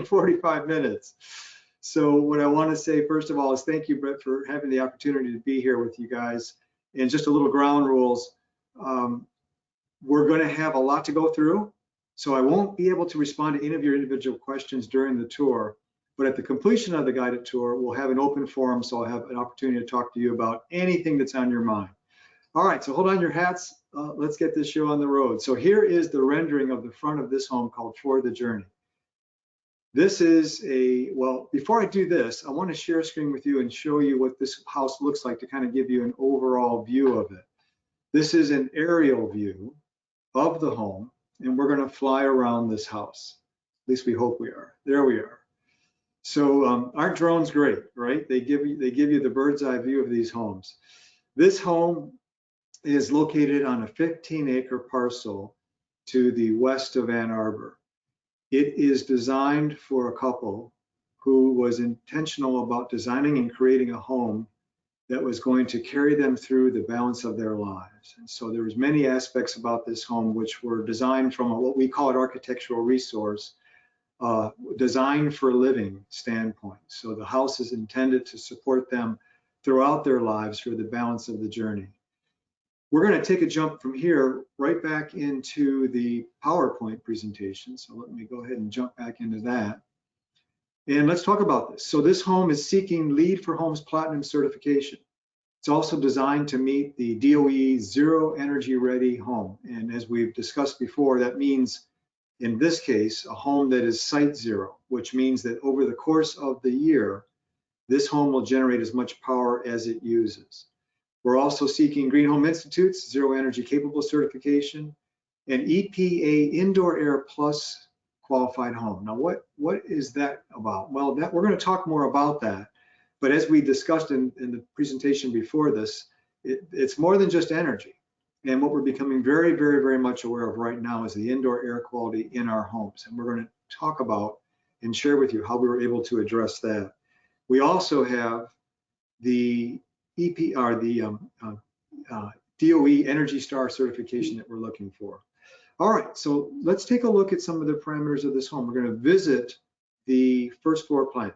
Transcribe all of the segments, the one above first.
45 minutes. So what I want to say, first of all, is thank you, Brett, for having the opportunity to be here with you guys. And just a little ground rules. We're going to have a lot to go through, so I won't be able to respond to any of your individual questions during the tour. But at the completion of the guided tour, we'll have an open forum, so I'll have an opportunity to talk to you about anything that's on your mind. All right, so hold on your hats. Let's get this show on the road. So here is the rendering of the front of this home called For the Journey. This is well, before I do this, I want to share a screen with you and show you what this house looks like to kind of give you an overall view of it. This is an aerial view of the home, and we're going to fly around this house. At least we hope we are. There we are. So aren't drones great, right? They give you the bird's eye view of these homes. This home is located on a 15-acre parcel to the west of Ann Arbor. It is designed for a couple who was intentional about designing and creating a home that was going to carry them through the balance of their lives. And so there was many aspects about this home which were designed from what we call an architectural resource, design for living standpoint. So the house is intended to support them throughout their lives for the balance of the journey. We're going to take a jump from here right back into the PowerPoint presentation. So let me go ahead and jump back into that. And let's talk about this. So this home is seeking LEED for Homes Platinum certification. It's also designed to meet the DOE Zero Energy Ready home. And as we've discussed before, that means in this case, a home that is site zero, which means that over the course of the year, this home will generate as much power as it uses. We're also seeking Green Home Institute's Zero Energy Capable certification and EPA Indoor Air Plus qualified home. Now, what is that about? Well, we're going to talk more about that. But as we discussed in the presentation before this, it's more than just energy. And what we're becoming very, very, very much aware of right now is the indoor air quality in our homes. And we're going to talk about and share with you how we were able to address that. We also have the DOE Energy Star certification that we're looking for. All right, so let's take a look at some of the parameters of this home. We're going to visit the first floor plan.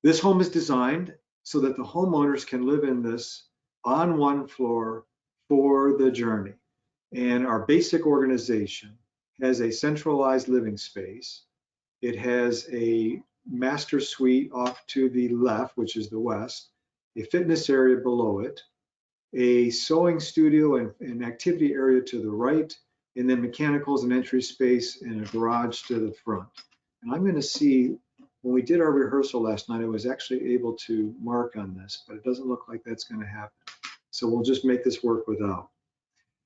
This home is designed so that the homeowners can live in this on one floor for the journey. And our basic organization has a centralized living space. It has a master suite off to the left, which is the west, a fitness area below it, a sewing studio and activity area to the right, and then mechanicals and entry space and a garage to the front. And I'm going to see, when we did our rehearsal last night, I was actually able to mark on this, but it doesn't look like that's going to happen. So we'll just make this work without.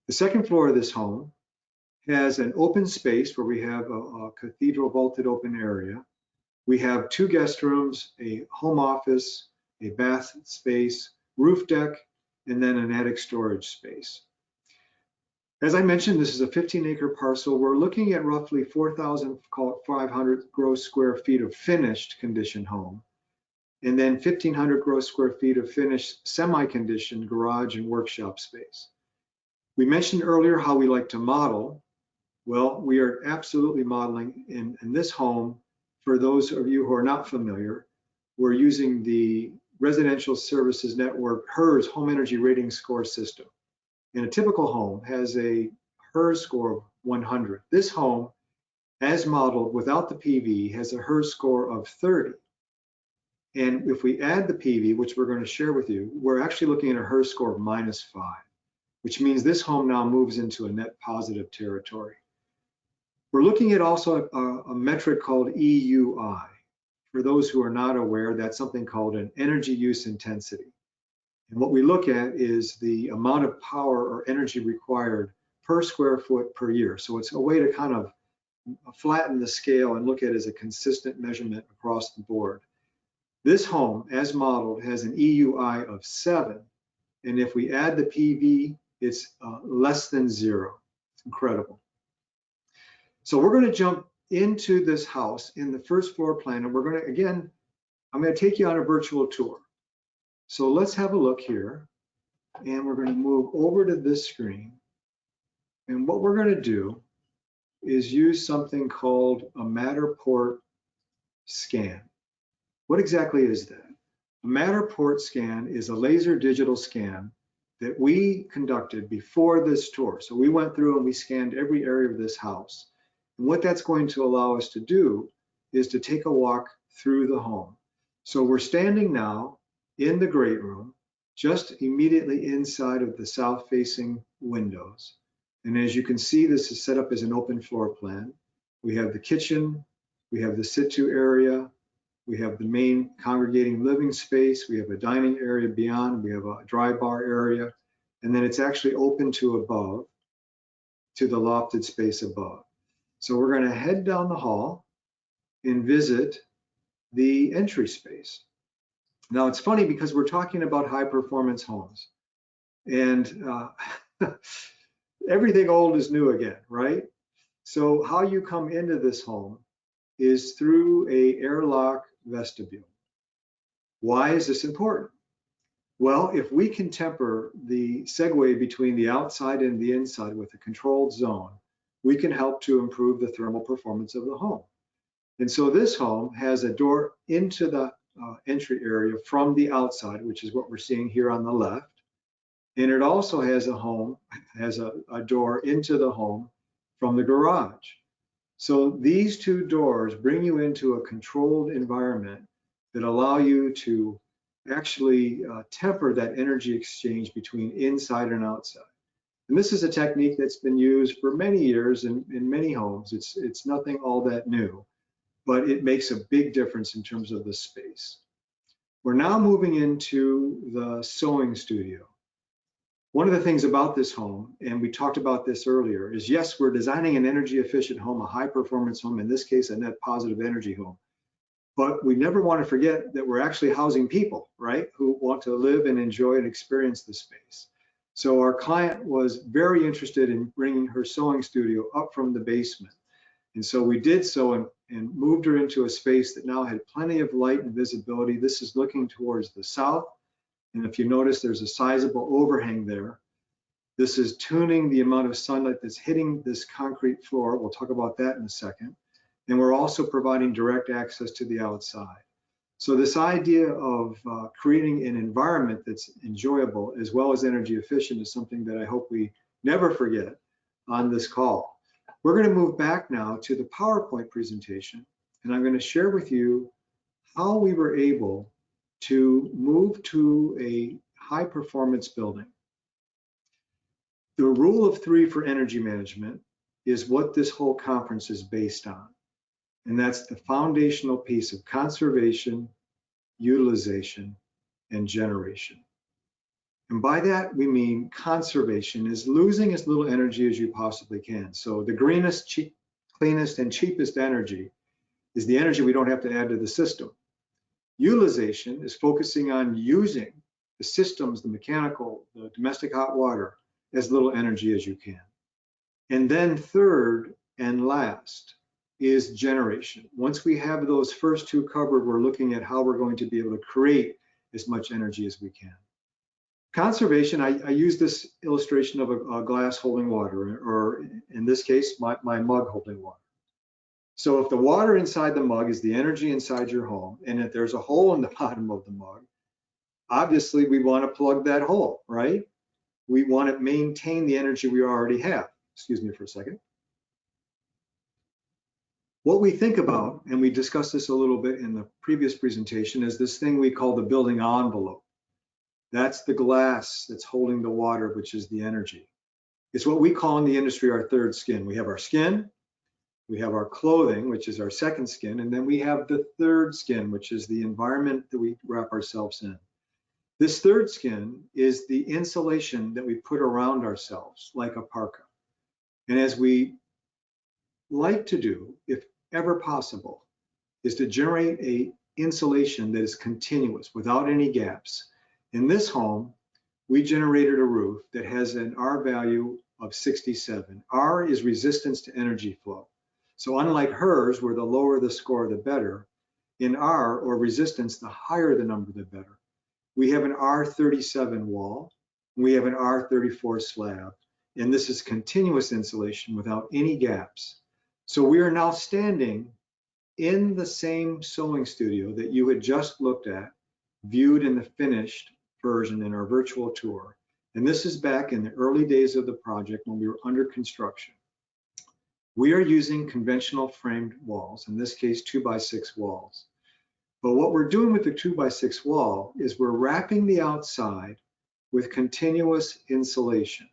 The second floor of this home has an open space where we have a cathedral vaulted open area. We have 2 guest rooms, a home office, a bath space, roof deck, and then an attic storage space. As I mentioned, this is a 15-acre parcel. We're looking at roughly 4,500 gross square feet of finished condition home, and then 1,500 gross square feet of finished semi-conditioned garage and workshop space. We mentioned earlier how we like to model. Well, we are absolutely modeling in this home. For those of you who are not familiar, we're using the Residential Services Network HERS Home Energy Rating Score system. And a typical home has a HERS score of 100. This home, as modeled without the PV, has a HERS score of 30. And if we add the PV, which we're going to share with you, we're actually looking at a HERS score of -5, which means this home now moves into a net positive territory. We're looking at also a metric called EUI. For those who are not aware, that's something called an energy use intensity. And what we look at is the amount of power or energy required per square foot per year. So it's a way to kind of flatten the scale and look at it as a consistent measurement across the board. This home, as modeled, has an EUI of 7. And if we add the PV, it's less than 0. It's incredible. So we're going to jump into this house in the first floor plan. And we're going to, again, I'm going to take you on a virtual tour. So let's have a look here, and we're going to move over to this screen. And what we're going to do is use something called a Matterport Scan. What exactly is that? A Matterport scan is a laser digital scan that we conducted before this tour. So we went through and we scanned every area of this house. And what that's going to allow us to do is to take a walk through the home. So we're standing now in the great room, just immediately inside of the south-facing windows. And as you can see, this is set up as an open floor plan. We have the kitchen, we have the sit-to area, we have the main congregating living space, we have a dining area beyond, we have a dry bar area, and then it's actually open to above, to the lofted space above. So we're going to head down the hall and visit the entry space. Now it's funny because we're talking about high performance homes, and everything old is new again, right? So how you come into this home is through a airlock vestibule. Why is this important? Well, if we can temper the segue between the outside and the inside with a controlled zone, we can help to improve the thermal performance of the home. And so this home has a door into the entry area from the outside, which is what we're seeing here on the left. And it also has a door into the home from the garage. So these two doors bring you into a controlled environment that allow you to actually temper that energy exchange between inside and outside. And this is a technique that's been used for many years in many homes. It's nothing all that new, but it makes a big difference in terms of the space. We're now moving into the sewing studio. One of the things about this home, and we talked about this earlier, is yes, we're designing an energy efficient home, a high performance home, in this case, a net positive energy home. But we never want to forget that we're actually housing people, right, who want to live and enjoy and experience the space. So our client was very interested in bringing her sewing studio up from the basement. And so we did so and moved her into a space that now had plenty of light and visibility. This is looking towards the south. And if you notice, there's a sizable overhang there. This is tuning the amount of sunlight that's hitting this concrete floor. We'll talk about that in a second. And we're also providing direct access to the outside. So this idea of creating an environment that's enjoyable as well as energy efficient is something that I hope we never forget on this call. We're going to move back now to the PowerPoint presentation, and I'm going to share with you how we were able to move to a high performance building. The rule of three for energy management is what this whole conference is based on. And that's the foundational piece of conservation, utilization, and generation. And by that, we mean conservation is losing as little energy as you possibly can. So the greenest, cleanest, and cheapest energy is the energy we don't have to add to the system. Utilization is focusing on using the systems, the mechanical, the domestic hot water, as little energy as you can. And then third and last is generation. Once we have those first two covered, we're looking at how we're going to be able to create as much energy as we can. Conservation, I use this illustration of a glass holding water, or in this case, my mug holding water. So if the water inside the mug is the energy inside your home, and if there's a hole in the bottom of the mug, obviously we want to plug that hole, right? We want to maintain the energy we already have. Excuse me for a second. What we think about, and we discussed this a little bit in the previous presentation, is this thing we call the building envelope. That's the glass that's holding the water, which is the energy. It's what we call in the industry our third skin. We have our skin, we have our clothing, which is our second skin, and then we have the third skin, which is the environment that we wrap ourselves in. This third skin is the insulation that we put around ourselves, like a parka. And as we like to do, if ever possible, is to generate a insulation that is continuous without any gaps. In this home, we generated a roof that has an R value of 67. R is resistance to energy flow. So unlike hers, where the lower the score, the better, in R, or resistance, the higher the number, the better. We have an R37 wall, we have an R34 slab, and this is continuous insulation without any gaps. So we are now standing in the same sewing studio that you had just looked at, viewed in the finished version in our virtual tour. And this is back in the early days of the project when we were under construction. We are using conventional framed walls, in this case 2x6 walls. But what we're doing with the 2x6 wall is we're wrapping the outside with continuous insulation.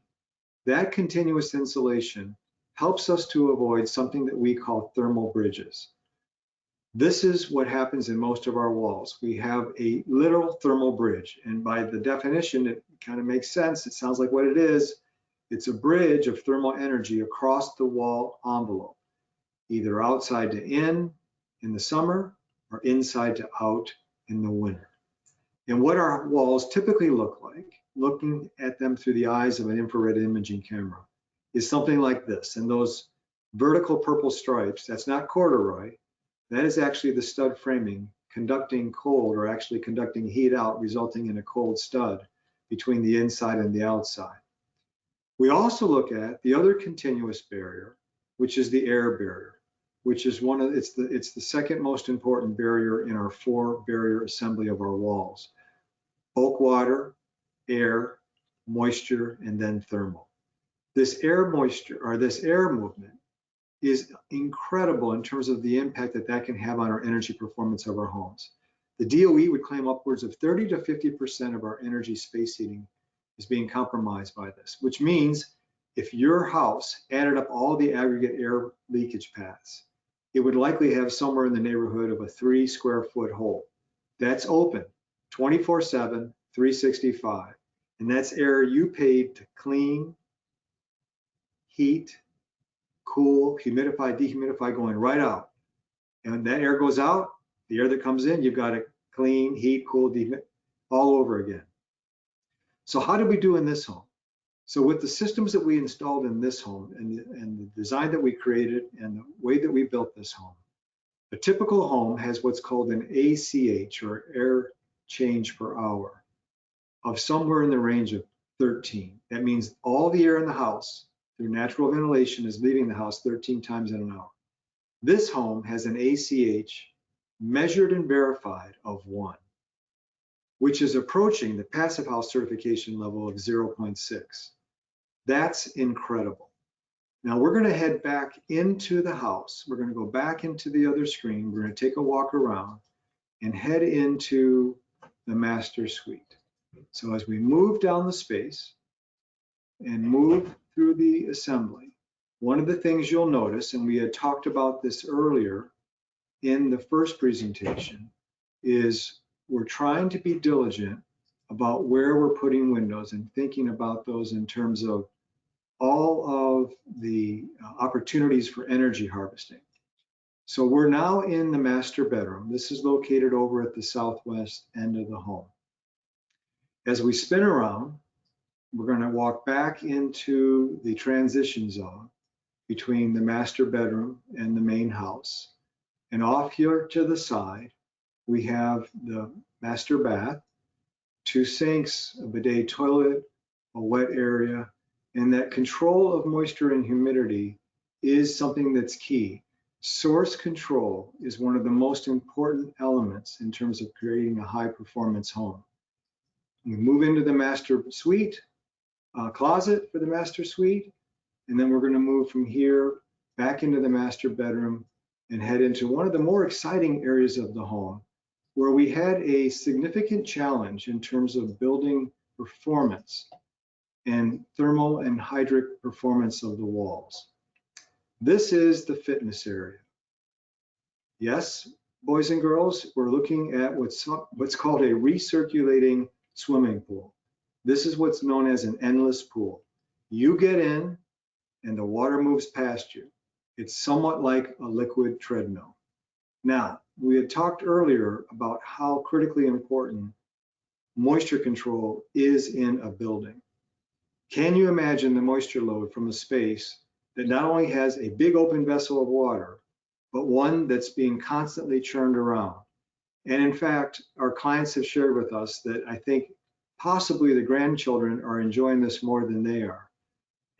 That continuous insulation helps us to avoid something that we call thermal bridges. This is what happens in most of our walls. We have a literal thermal bridge, and by the definition, it kind of makes sense. It sounds like what it is. It's a bridge of thermal energy across the wall envelope, either outside to in the summer or inside to out in the winter. And what our walls typically look like, looking at them through the eyes of an infrared imaging camera, is something like this. And those vertical purple stripes, that's not corduroy. That is actually the stud framing conducting cold, or actually conducting heat out, resulting in a cold stud between the inside and the outside. We also look at the other continuous barrier, which is the air barrier, which is it's the second most important barrier in our 4-barrier assembly of our walls. Bulk water, air, moisture, and then thermal. This air movement is incredible in terms of the impact that can have on our energy performance of our homes. The DOE would claim upwards of 30 to 50% of our energy space heating is being compromised by this, which means if your house added up all the aggregate air leakage paths, it would likely have somewhere in the neighborhood of a 3 square foot hole. That's open 24/7, 365. And that's air you paid to clean, heat, cool, humidify, dehumidify, going right out. And when that air goes out, the air that comes in, you've got to clean, heat, cool, dehumidify, all over again. So how did we do in this home? So with the systems that we installed in this home and the design that we created and the way that we built this home, a typical home has what's called an ACH, or air change per hour, of somewhere in the range of 13. That means all the air in the house through natural ventilation is leaving the house 13 times in an hour. This home has an ACH measured and verified of 1, which is approaching the passive house certification level of 0.6. That's incredible. Now we're going to head back into the house. We're going to go back into the other screen. We're going to take a walk around and head into the master suite. So as we move down the space and move through the assembly, one of the things you'll notice, and we had talked about this earlier in the first presentation, is we're trying to be diligent about where we're putting windows and thinking about those in terms of all of the opportunities for energy harvesting. So we're now in the master bedroom. This is located over at the southwest end of the home. As we spin around, we're going to walk back into the transition zone between the master bedroom and the main house. And off here to the side, we have the master bath, 2 sinks, a bidet toilet, a wet area, and that control of moisture and humidity is something that's key. Source control is one of the most important elements in terms of creating a high performance home. We move into the master suite, closet for the master suite, and then we're going to move from here back into the master bedroom and head into one of the more exciting areas of the home, where we had a significant challenge in terms of building performance and thermal and hydric performance of the walls. This is the fitness area. Yes, boys and girls, we're looking at what's called a recirculating swimming pool. This is what's known as an endless pool. You get in and the water moves past you. It's somewhat like a liquid treadmill. Now, we had talked earlier about how critically important moisture control is in a building. Can you imagine the moisture load from a space that not only has a big open vessel of water, but one that's being constantly churned around? And in fact, our clients have shared with us that I think possibly the grandchildren are enjoying this more than they are.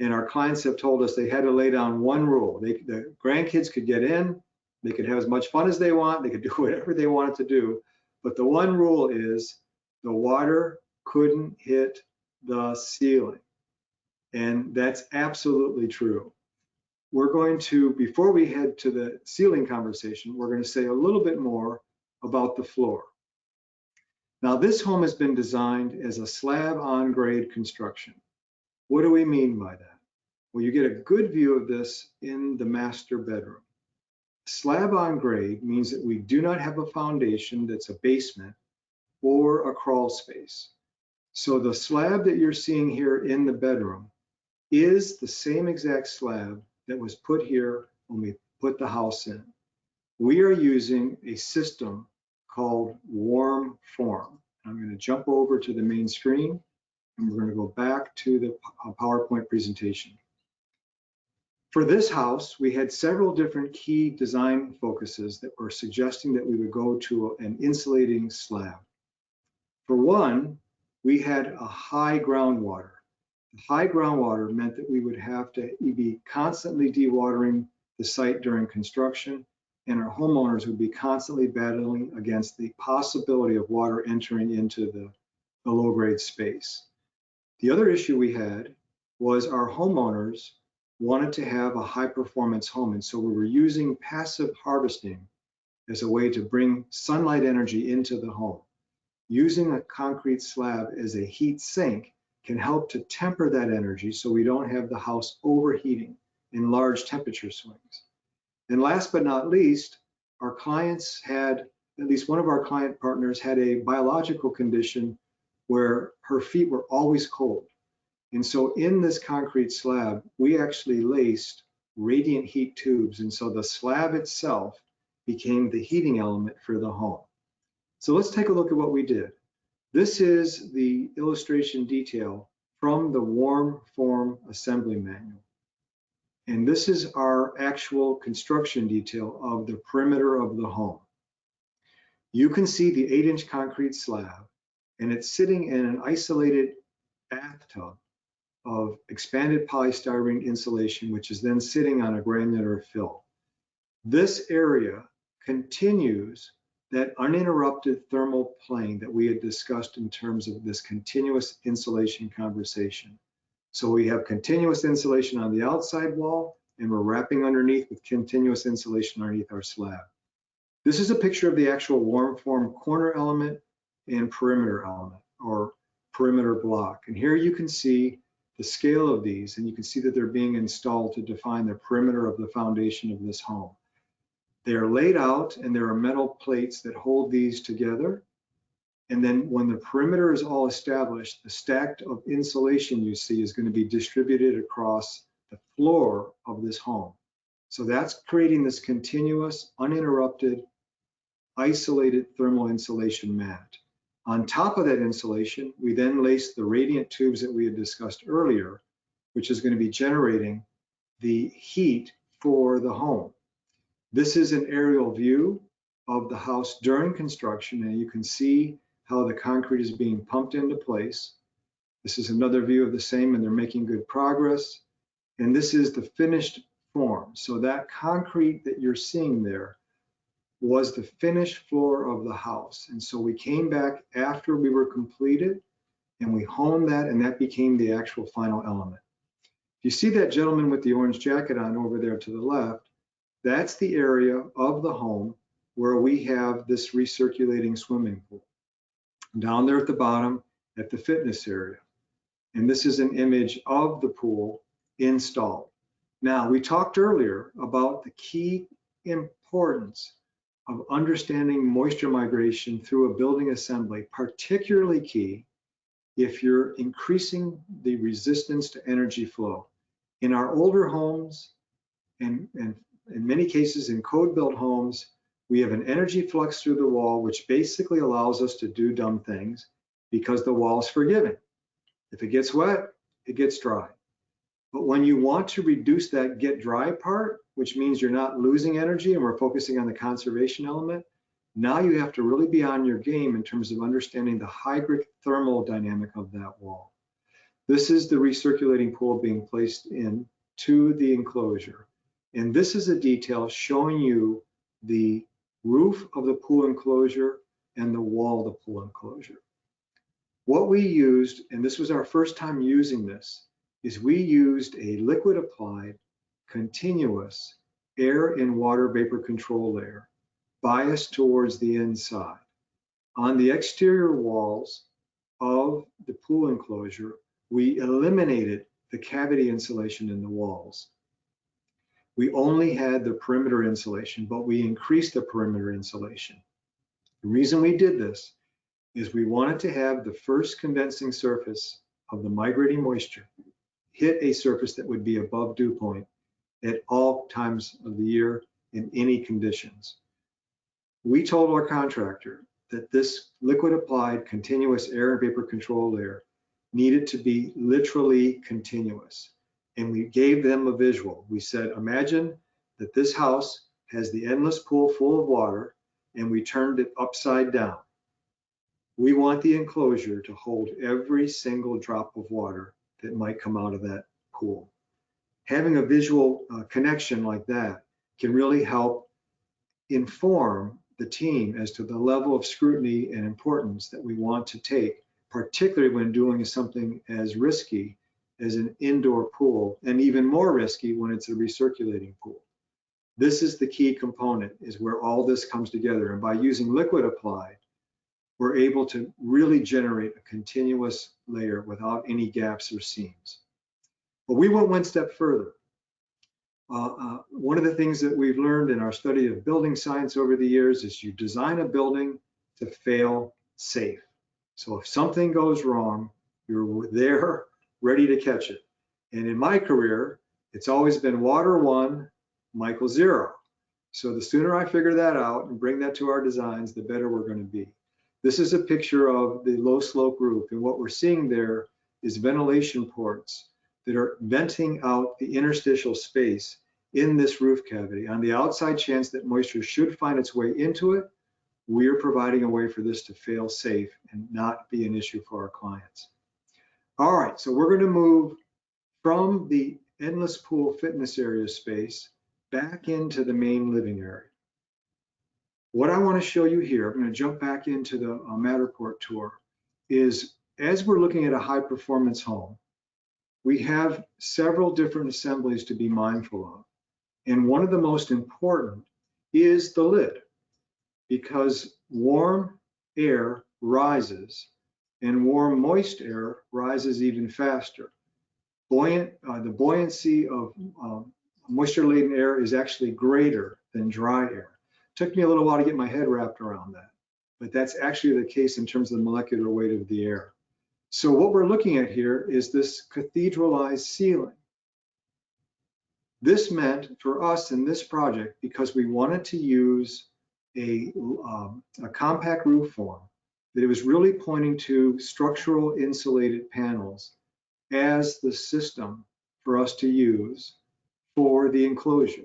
And our clients have told us they had to lay down one rule. The grandkids could get in They could have as much fun as they want. They could do whatever they wanted to do. But the one rule is the water couldn't hit the ceiling. And that's absolutely true. We're going to, before we head to the ceiling conversation, we're going to say a little bit more about the floor. Now, this home has been designed as a slab-on-grade construction. What do we mean by that? Well, you get a good view of this in the master bedroom. Slab-on-grade means that we do not have a foundation that's a basement or a crawl space. So the slab that you're seeing here in the bedroom is the same exact slab that was put here when we put the house in. We are using a system called warm form. I'm going to jump over to the main screen and we're going to go back to the PowerPoint presentation. For this house, we had several different key design focuses that were suggesting that we would go to an insulating slab. For one, we had a high groundwater. High groundwater meant that we would have to be constantly dewatering the site during construction, and our homeowners would be constantly battling against the possibility of water entering into the low-grade space. The other issue we had was our homeowners wanted to have a high-performance home, and so we were using passive harvesting as a way to bring sunlight energy into the home. Using a concrete slab as a heat sink can help to temper that energy so we don't have the house overheating in large temperature swings. And last but not least, our clients had, at least one of our client partners had a biological condition where her feet were always cold. And so in this concrete slab, we actually laced radiant heat tubes. And so the slab itself became the heating element for the home. So let's take a look at what we did. This is the illustration detail from the warm form assembly manual. And this is our actual construction detail of the perimeter of the home. You can see the 8-inch concrete slab, and it's sitting in an isolated bathtub of expanded polystyrene insulation, which is then sitting on a granular fill. This area continues that uninterrupted thermal plane that we had discussed in terms of this continuous insulation conversation. So we have continuous insulation on the outside wall, and we're wrapping underneath with continuous insulation underneath our slab. This is a picture of the actual warm form corner element and perimeter element, or perimeter block. And here you can see the scale of these, and you can see that they're being installed to define the perimeter of the foundation of this home. They are laid out, and there are metal plates that hold these together. And then when the perimeter is all established, the stack of insulation you see is going to be distributed across the floor of this home. So that's creating this continuous, uninterrupted, isolated thermal insulation mat. On top of that insulation, we then lace the radiant tubes that we had discussed earlier, which is going to be generating the heat for the home. This is an aerial view of the house during construction, and you can see how the concrete is being pumped into place. This is another view of the same, and they're making good progress. And this is the finished form. So that concrete that you're seeing there was the finished floor of the house. And so we came back after we were completed, and we honed that, and that became the actual final element. If you see that gentleman with the orange jacket on over there to the left, that's the area of the home where we have this recirculating swimming pool. Down there at the bottom at the fitness area. And this is an image of the pool installed. Now, we talked earlier about the key importance of understanding moisture migration through a building assembly, particularly key if you're increasing the resistance to energy flow. In our older homes, and in many cases in code-built homes, we have an energy flux through the wall, which basically allows us to do dumb things because the wall is forgiving. If it gets wet, it gets dry. But when you want to reduce that get dry part, which means you're not losing energy and we're focusing on the conservation element, now you have to really be on your game in terms of understanding the hygric thermal dynamic of that wall. This is the recirculating pool being placed in to the enclosure. And this is a detail showing you the roof of the pool enclosure and the wall of the pool enclosure. What we used, and this was our first time using this, is we used a liquid applied continuous air and water vapor control layer biased towards the inside. On the exterior walls of the pool enclosure, we eliminated the cavity insulation in the walls. We only had the perimeter insulation, but we increased the perimeter insulation. The reason we did this is we wanted to have the first condensing surface of the migrating moisture hit a surface that would be above dew point at all times of the year in any conditions. We told our contractor that this liquid applied continuous air and vapor control layer needed to be literally continuous. And we gave them a visual. We said, imagine that this house has the endless pool full of water and we turned it upside down. We want the enclosure to hold every single drop of water that might come out of that pool. Having a visual connection like that can really help inform the team as to the level of scrutiny and importance that we want to take, particularly when doing something as risky as an indoor pool, and even more risky when it's a recirculating pool. This is the key component, is where all this comes together. And by using liquid applied, we're able to really generate a continuous layer without any gaps or seams. But we went one step further. One of the things that we've learned in our study of building science over the years is you design a building to fail safe. So if something goes wrong, you're there ready to catch it. And in my career, it's always been water 1, Michael 0. So the sooner I figure that out and bring that to our designs, the better we're going to be. This is a picture of the low slope roof, and what we're seeing there is ventilation ports that are venting out the interstitial space in this roof cavity. On the outside chance that moisture should find its way into it, we are providing a way for this to fail safe and not be an issue for our clients. All right, so we're going to move from the endless pool fitness area space back into the main living area. What I want to show you here, I'm going to jump back into the Matterport tour, is as we're looking at a high performance home, we have several different assemblies to be mindful of. And one of the most important is the lid, because warm air rises and warm moist air rises even faster. The buoyancy of moisture laden air is actually greater than dry air. Took me a little while to get my head wrapped around that, but that's actually the case in terms of the molecular weight of the air. So what we're looking at here is this cathedralized ceiling. This meant for us in this project, because we wanted to use a compact roof form, that it was really pointing to structural insulated panels as the system for us to use for the enclosure.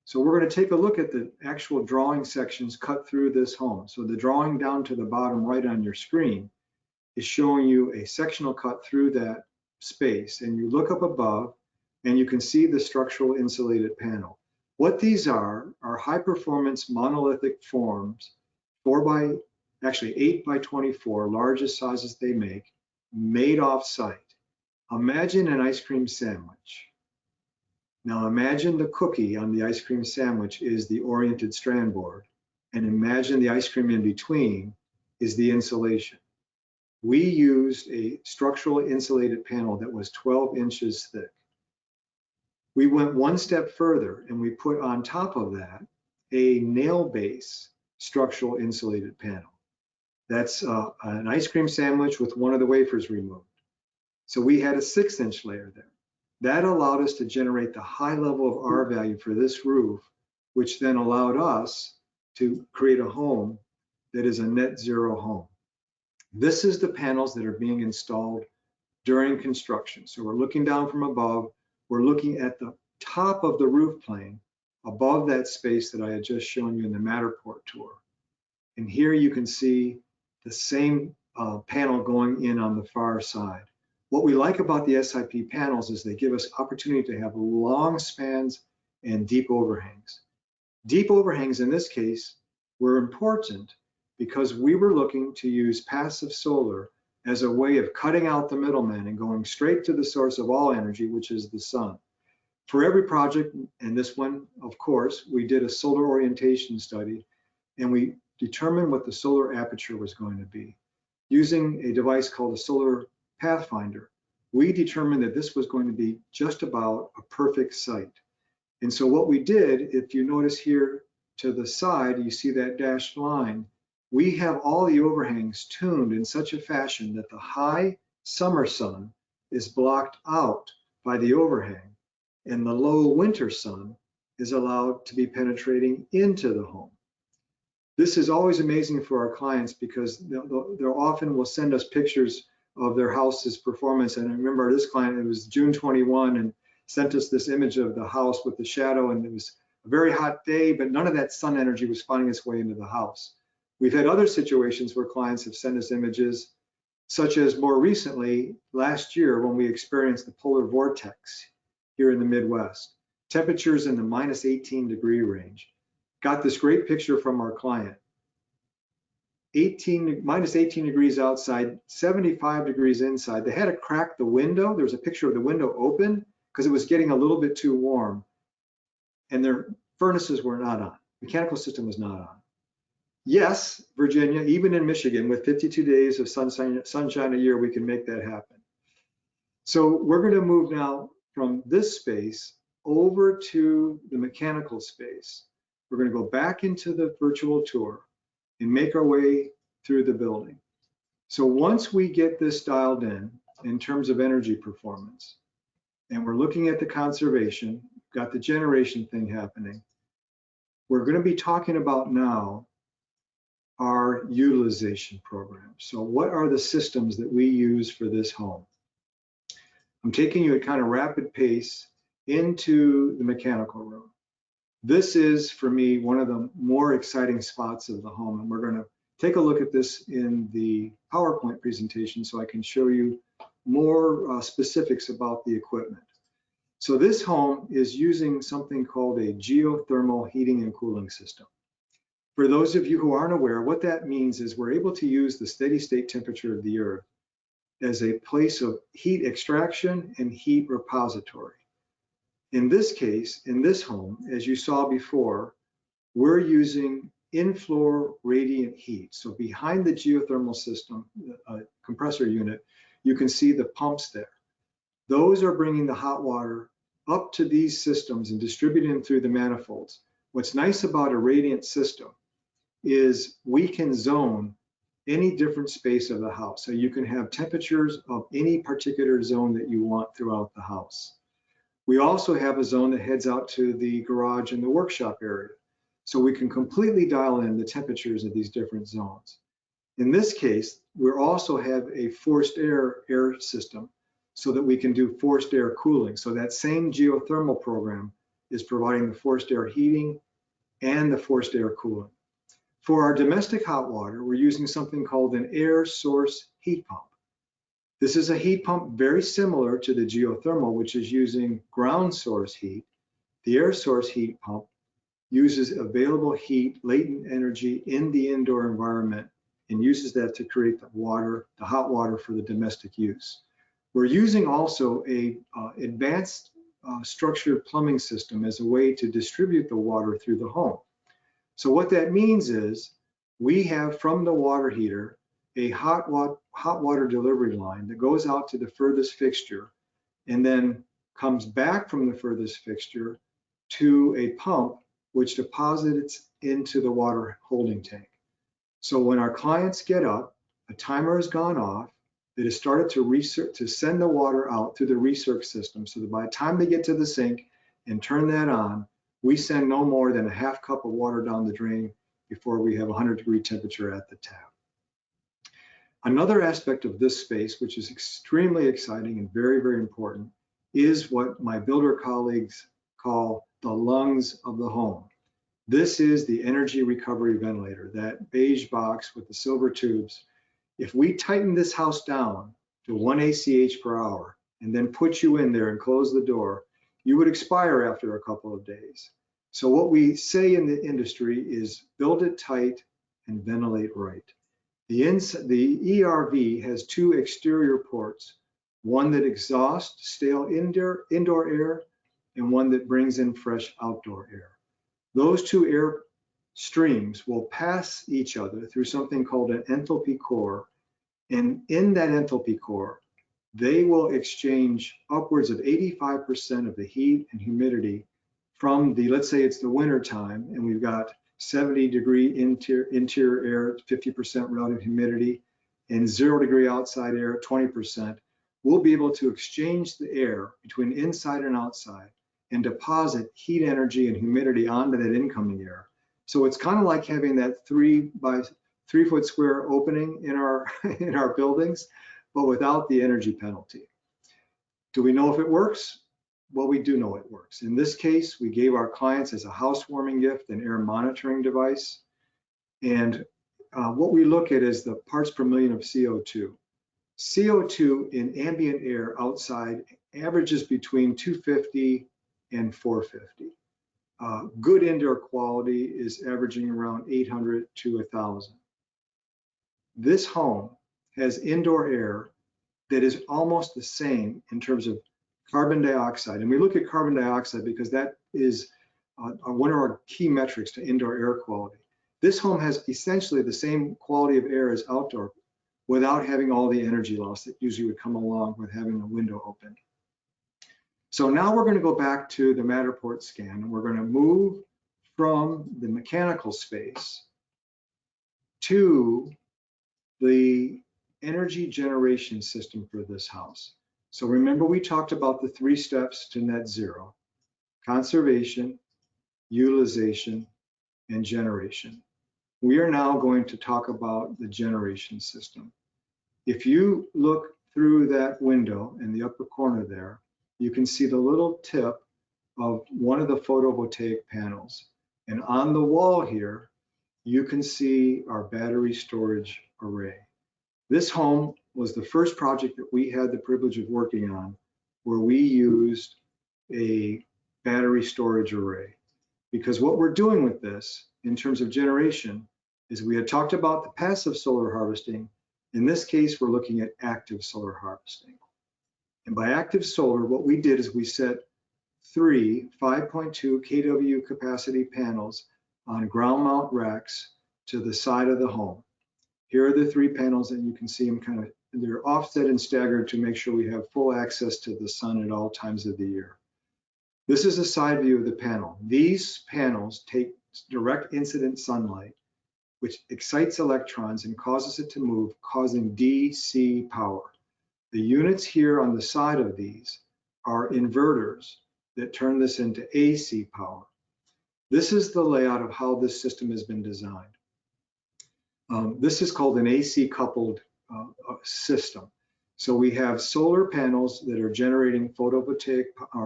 So we're going to take a look at the actual drawing sections cut through this home. So the drawing down to the bottom right on your screen is showing you a sectional cut through that space. And you look up above and you can see the structural insulated panel. What these are high performance monolithic forms, 8 by 24, largest sizes they make, made off site. Imagine an ice cream sandwich. Now imagine the cookie on the ice cream sandwich is the oriented strand board, and imagine the ice cream in between is the insulation. We used a structural insulated panel that was 12 inches thick. We went one step further and we put on top of that a nail base structural insulated panel. That's an ice cream sandwich with one of the wafers removed. So we had a 6-inch layer there. That allowed us to generate the high level of R value for this roof, which then allowed us to create a home that is a net zero home. This is the panels that are being installed during construction. So we're looking down from above, we're looking at the top of the roof plane above that space that I had just shown you in the Matterport tour. And here you can see the same panel going in on the far side. What we like about the SIP panels is they give us opportunity to have long spans and deep overhangs. Deep overhangs in this case were important because we were looking to use passive solar as a way of cutting out the middleman and going straight to the source of all energy, which is the sun. For every project, and this one, of course, we did a solar orientation study, and we determined what the solar aperture was going to be. Using a device called a solar pathfinder, we determined that this was going to be just about a perfect site. And so what we did, if you notice here to the side, you see that dashed line, we have all the overhangs tuned in such a fashion that the high summer sun is blocked out by the overhang, and the low winter sun is allowed to be penetrating into the home. This is always amazing for our clients because they'll often will send us pictures of their house's performance. And I remember this client, it was June 21, and sent us this image of the house with the shadow, and it was a very hot day, but none of that sun energy was finding its way into the house. We've had other situations where clients have sent us images, such as more recently, last year, when we experienced the polar vortex here in the Midwest. Temperatures in the -18-degree range. Got this great picture from our client. -18 degrees outside, 75 degrees inside. They had to crack the window. There was a picture of the window open because it was getting a little bit too warm, and their furnaces were not on. Mechanical system was not on. Yes, Virginia, even in Michigan, with 52 days of sunshine a year, we can make that happen. So we're going to move now from this space over to the mechanical space. We're going to go back into the virtual tour and make our way through the building. So once we get this dialed in terms of energy performance, and we're looking at the conservation, got the generation thing happening, we're going to be talking about now our utilization program. So what are the systems that we use for this home? I'm taking you at kind of rapid pace into the mechanical room. This is, for me, one of the more exciting spots of the home, and we're going to take a look at this in the PowerPoint presentation so I can show you more specifics about the equipment. So this home is using something called a geothermal heating and cooling system. For those of you who aren't aware, what that means is we're able to use the steady state temperature of the earth as a place of heat extraction and heat repository. In this case, in this home, as you saw before, we're using in-floor radiant heat. So behind the geothermal system, compressor unit, you can see the pumps there. Those are bringing the hot water up to these systems and distributing them through the manifolds. What's nice about a radiant system is we can zone any different space of the house. So you can have temperatures of any particular zone that you want throughout the house. We also have a zone that heads out to the garage and the workshop area. So we can completely dial in the temperatures of these different zones. In this case, we also have a forced air system so that we can do forced air cooling. So that same geothermal program is providing the forced air heating and the forced air cooling. For our domestic hot water, we're using something called an air source heat pump. This is a heat pump very similar to the geothermal, which is using ground source heat. The air source heat pump uses available heat, latent energy in the indoor environment, and uses that to create the water, the hot water for the domestic use. We're using also a advanced structured plumbing system as a way to distribute the water through the home. So what that means is we have from the water heater a hot water delivery line that goes out to the furthest fixture and then comes back from the furthest fixture to a pump which deposits into the water holding tank. So when our clients get up, a timer has gone off, it has started to send the water out through the recirc system so that by the time they get to the sink and turn that on, we send no more than a half cup of water down the drain before we have 100-degree temperature at the tap. Another aspect of this space, which is extremely exciting and very, very important, is what my builder colleagues call the lungs of the home. This is the energy recovery ventilator, that beige box with the silver tubes. If we tighten this house down to 1 ACH per hour and then put you in there and close the door, you would expire after a couple of days. So what we say in the industry is build it tight and ventilate right. The ERV has two exterior ports, one that exhausts stale indoor air and one that brings in fresh outdoor air. Those two air streams will pass each other through something called an enthalpy core, and in that enthalpy core, they will exchange upwards of 85% of the heat and humidity from the, let's say it's the winter time, and we've got 70-degree interior air, 50% relative humidity, and 0-degree outside air, 20%. We'll be able to exchange the air between inside and outside and deposit heat energy and humidity onto that incoming air. So it's kind of like having that 3 by 3 foot square opening in our buildings, but without the energy penalty. Do we know if it works? Well, we do know it works. In this case, we gave our clients as a housewarming gift an air monitoring device. And what we look at is the parts per million of CO2. CO2 in ambient air outside averages between 250 and 450. Good indoor quality is averaging around 800 to 1,000. This home has indoor air that is almost the same in terms of carbon dioxide. And we look at carbon dioxide because that is one of our key metrics to indoor air quality. This home has essentially the same quality of air as outdoor without having all the energy loss that usually would come along with having a window open. So now we're going to go back to the Matterport scan, and we're going to move from the mechanical space to the energy generation system for this house. So remember, we talked about the 3 steps to net zero: conservation, utilization, and generation. We are now going to talk about the generation system. If you look through that window in the upper corner there, you can see the little tip of one of the photovoltaic panels. And on the wall here, you can see our battery storage array. This home was the first project that we had the privilege of working on where we used a battery storage array. Because what we're doing with this in terms of generation is we had talked about the passive solar harvesting. In this case, we're looking at active solar harvesting. And by active solar, what we did is we set 3 5.2 kW capacity panels on ground mount racks to the side of the home. Here are the 3 panels, and you can see them kind of, they're offset and staggered to make sure we have full access to the sun at all times of the year. This is a side view of the panel. These panels take direct incident sunlight, which excites electrons and causes it to move, causing DC power. The units here on the side of these are inverters that turn this into AC power. This is the layout of how this system has been designed. This is called an AC coupled system. So we have solar panels that are generating photovoltaic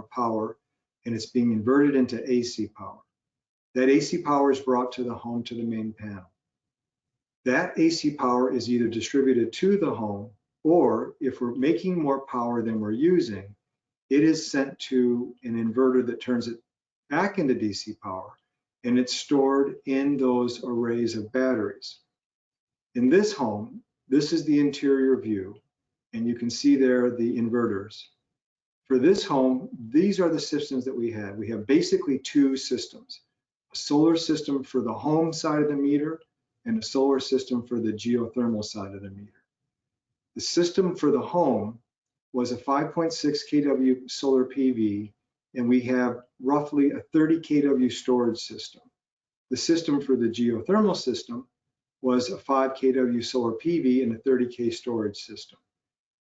power, and it's being inverted into AC power. That AC power is brought to the home, to the main panel. That AC power is either distributed to the home, or if we're making more power than we're using, it is sent to an inverter that turns it back into DC power, and it's stored in those arrays of batteries. In this home, this is the interior view, and you can see there the inverters. For this home, these are the systems that we have. We have basically 2 systems: a solar system for the home side of the meter and a solar system for the geothermal side of the meter. The system for the home was a 5.6 kW solar PV, and we have roughly a 30 kW storage system. The system for the geothermal system was a 5 kW solar PV and a 30K storage system.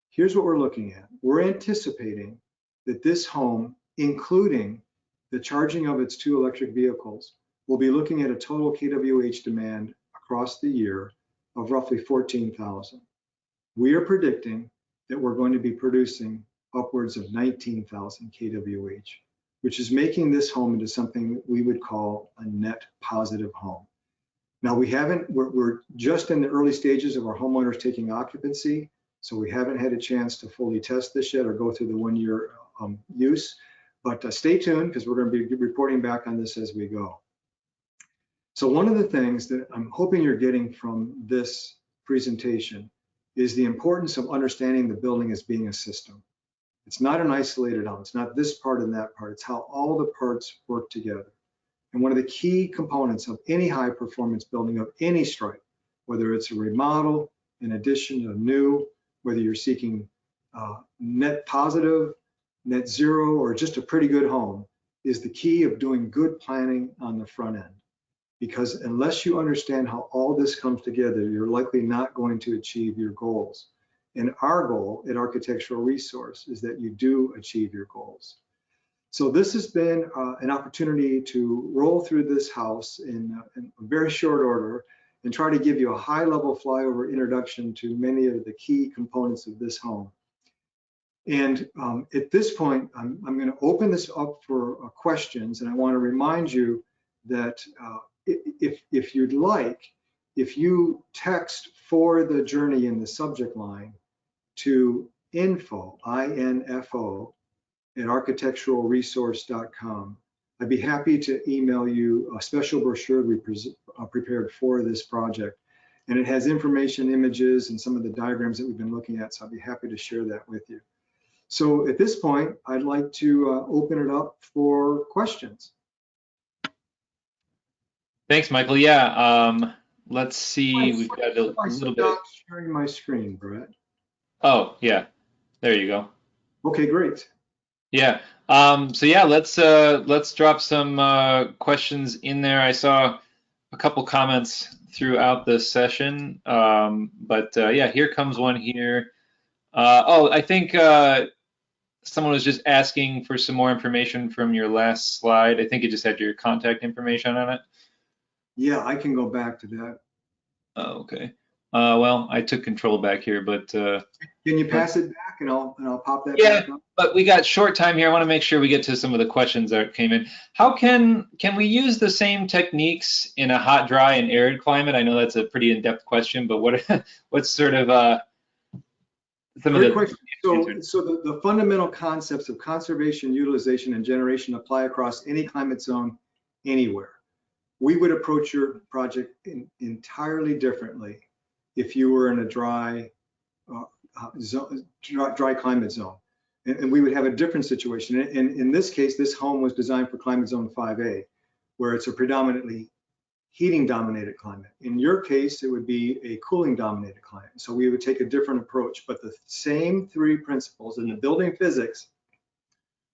Here's what we're looking at. We're anticipating that this home, including the charging of its 2 electric vehicles, will be looking at a total kWh demand across the year of roughly 14,000. We are predicting that we're going to be producing upwards of 19,000 kWh, which is making this home into something that we would call a net positive home. Now we're just in the early stages of our homeowners taking occupancy, so we haven't had a chance to fully test this yet or go through the 1-year use. But stay tuned because we're going to be reporting back on this as we go. So one of the things that I'm hoping you're getting from this presentation is the importance of understanding the building as being a system. It's not an isolated element. It's not this part and that part. It's how all the parts work together. And one of the key components of any high performance building of any stripe, whether it's a remodel, an addition, a new, whether you're seeking net positive, net zero, or just a pretty good home, is the key of doing good planning on the front end. Because unless you understand how all this comes together, you're likely not going to achieve your goals. And our goal at Architectural Resource is that you do achieve your goals. So this has been an opportunity to roll through this house in very short order and try to give you a high-level flyover introduction to many of the key components of this home. And at this point, I'm going to open this up for questions, and I want to remind you that if you'd like, if you text "for the journey" in the subject line to info, I-N-F-O, at architecturalresource.com, I'd be happy to email you a special brochure we prepared for this project. And it has information, images, and some of the diagrams that we've been looking at, so I'd be happy to share that with you. So at this point, I'd like to open it up for questions. Thanks, Michael. Yeah, let's see. We've got a little bit. Sharing my screen, Brett. Oh, yeah. There you go. Okay, great. Yeah. So yeah, let's drop some questions in there. I saw a couple comments throughout the session, but yeah, here comes one here. Oh, I think someone was just asking for some more information from your last slide. I think it just had your contact information on it. Yeah, I can go back to that. Oh, okay. Well, I took control back here, but can you pass it back and I'll pop that yeah, back up? But we got short time here. I want to make sure we get to some of the questions that came in. How can we use the same techniques in a hot, dry, and arid climate? I know that's a pretty in-depth question, but what's sort of some Great of the question. So the fundamental concepts of conservation, utilization, and generation apply across any climate zone, anywhere. We would approach your project entirely differently if you were in a dry climate zone, and we would have a different situation. And in this case, this home was designed for climate zone 5A, where it's a predominantly heating dominated climate. In your case, it would be a cooling dominated climate. So we would take a different approach, but the same three principles in the building physics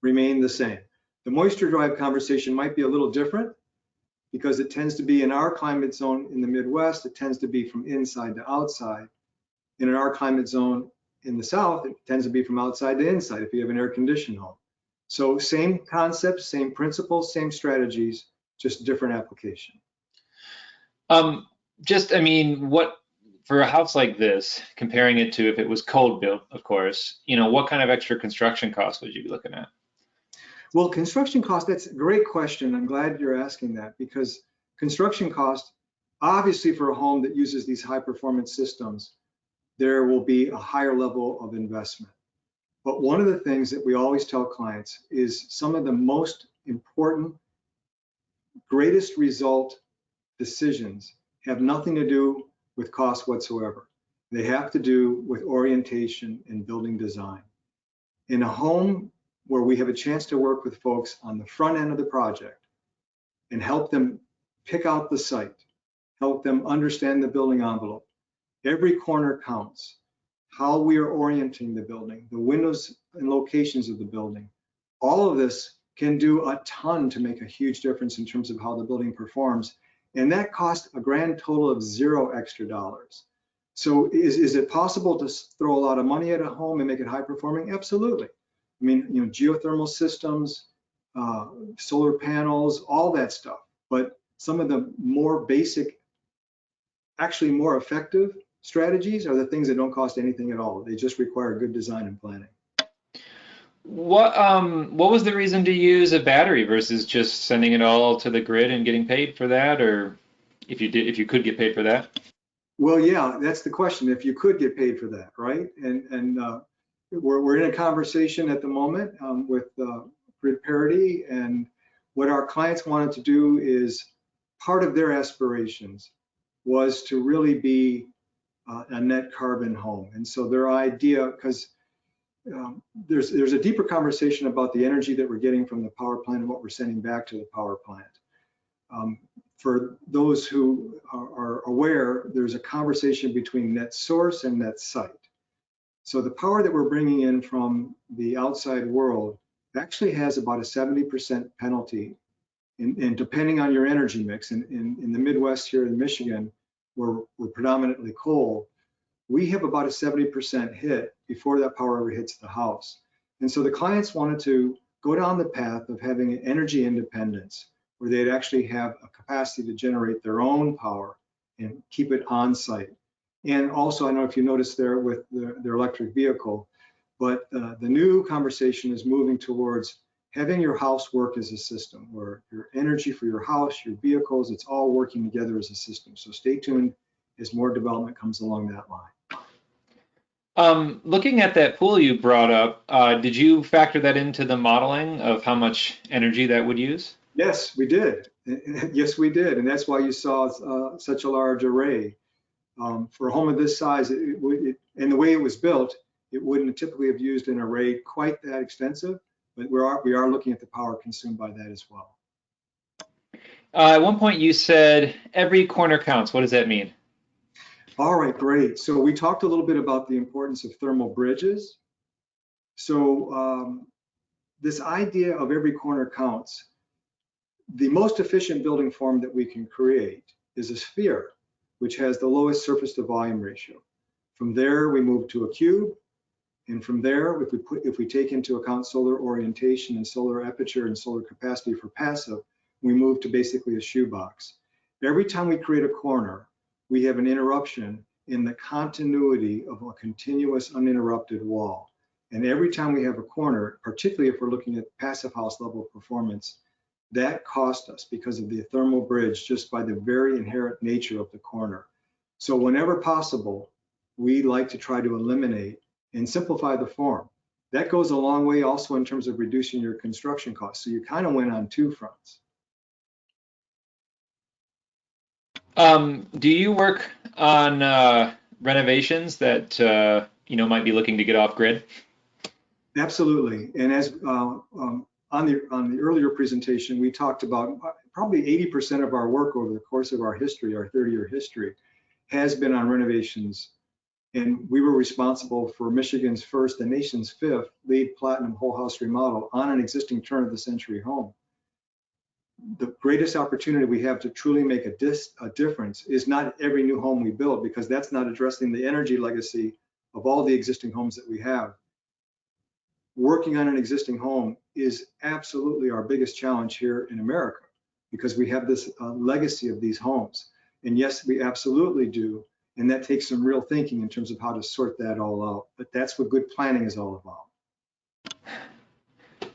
remain the same. The moisture drive conversation might be a little different because it tends to be in our climate zone in the Midwest, it tends to be from inside to outside. And in our climate zone in the South, it tends to be from outside to inside if you have an air conditioned home. So same concepts, same principles, same strategies, just different application. I mean, what for a house like this, comparing it to if it was cold built, of course, what kind of extra construction costs would you be looking at? Well, construction cost, that's a great question. I'm glad you're asking that, because construction cost, obviously for a home that uses these high performance systems, there will be a higher level of investment. But one of the things that we always tell clients is some of the most important, greatest result decisions have nothing to do with cost whatsoever. They have to do with orientation and building design. In a home where we have a chance to work with folks on the front end of the project and help them pick out the site, help them understand the building envelope. Every corner counts. How we are orienting the building, the windows and locations of the building. All of this can do a ton to make a huge difference in terms of how the building performs. And that costs a grand total of $0 extra. So is it possible to throw a lot of money at a home and make it high performing? Absolutely. I mean, geothermal systems, solar panels, all that stuff. But some of the more basic, actually more effective strategies are the things that don't cost anything at all. They just require good design and planning. What was the reason to use a battery versus just sending it all to the grid and getting paid for that, or if you could get paid for that? Well, yeah, that's the question. If you could get paid for that, right? And we're in a conversation at the moment with grid parity, and what our clients wanted to do is part of their aspirations was to really be a net carbon home. And so their idea, because there's a deeper conversation about the energy that we're getting from the power plant and what we're sending back to the power plant. For those who are aware, there's a conversation between net source and net site. So the power that we're bringing in from the outside world actually has about a 70% penalty. And depending on your energy mix, in the Midwest here in Michigan, where we're predominantly coal, we have about a 70% hit before that power ever hits the house. And so the clients wanted to go down the path of having energy independence, where they'd actually have a capacity to generate their own power and keep it on site. And also, I don't know if you noticed there with their electric vehicle, but the new conversation is moving towards having your house work as a system, where your energy for your house, your vehicles, it's all working together as a system. So stay tuned as more development comes along that line. Looking at that pool you brought up, did you factor that into the modeling of how much energy that would use? Yes, we did. Yes, we did. And that's why you saw such a large array. For a home of this size, and the way it was built, it wouldn't typically have used an array quite that extensive, but we are looking at the power consumed by that as well. At one point you said every corner counts. What does that mean? All right, great. So we talked a little bit about the importance of thermal bridges. So this idea of every corner counts, the most efficient building form that we can create is a sphere, which has the lowest surface to volume ratio. From there, we move to a cube. And from there, if we take into account solar orientation and solar aperture and solar capacity for passive, we move to basically a shoebox. Every time we create a corner, we have an interruption in the continuity of a continuous uninterrupted wall. And every time we have a corner, particularly if we're looking at passive house level performance, that cost us because of the thermal bridge, just by the very inherent nature of the corner. So whenever possible, we like to try to eliminate and simplify the form. That goes a long way also in terms of reducing your construction costs. So you kind of went on two fronts. Do you work on renovations that might be looking to get off grid? Absolutely. And as on the earlier presentation, we talked about probably 80% of our work over the course of our history, our 30-year history, has been on renovations. And we were responsible for Michigan's first, the nation's fifth, LEED Platinum whole house remodel on an existing turn-of-the-century home. The greatest opportunity we have to truly make a difference is not every new home we build, because that's not addressing the energy legacy of all the existing homes that we have. Working on an existing home is absolutely our biggest challenge here in America, because we have this legacy of these homes. And yes, we absolutely do. And that takes some real thinking in terms of how to sort that all out. But that's what good planning is all about.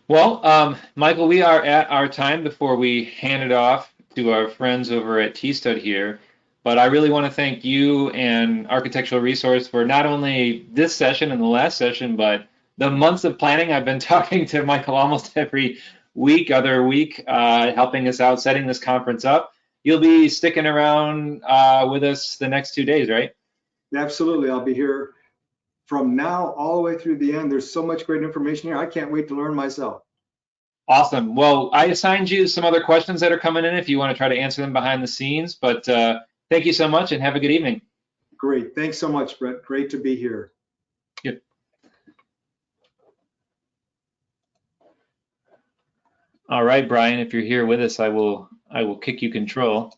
Well, Michael, we are at our time before we hand it off to our friends over at T-Stud here. But I really want to thank you and Architectural Resource for not only this session and the last session, but the months of planning. I've been talking to Michael almost every other week, helping us out, setting this conference up. You'll be sticking around with us the next 2 days, right? Absolutely. I'll be here from now all the way through the end. There's so much great information here. I can't wait to learn myself. Awesome. Well, I assigned you some other questions that are coming in if you want to try to answer them behind the scenes. But thank you so much and have a good evening. Great. Thanks so much, Brett. Great to be here. Yep. All right, Brian, if you're here with us, I will kick you control.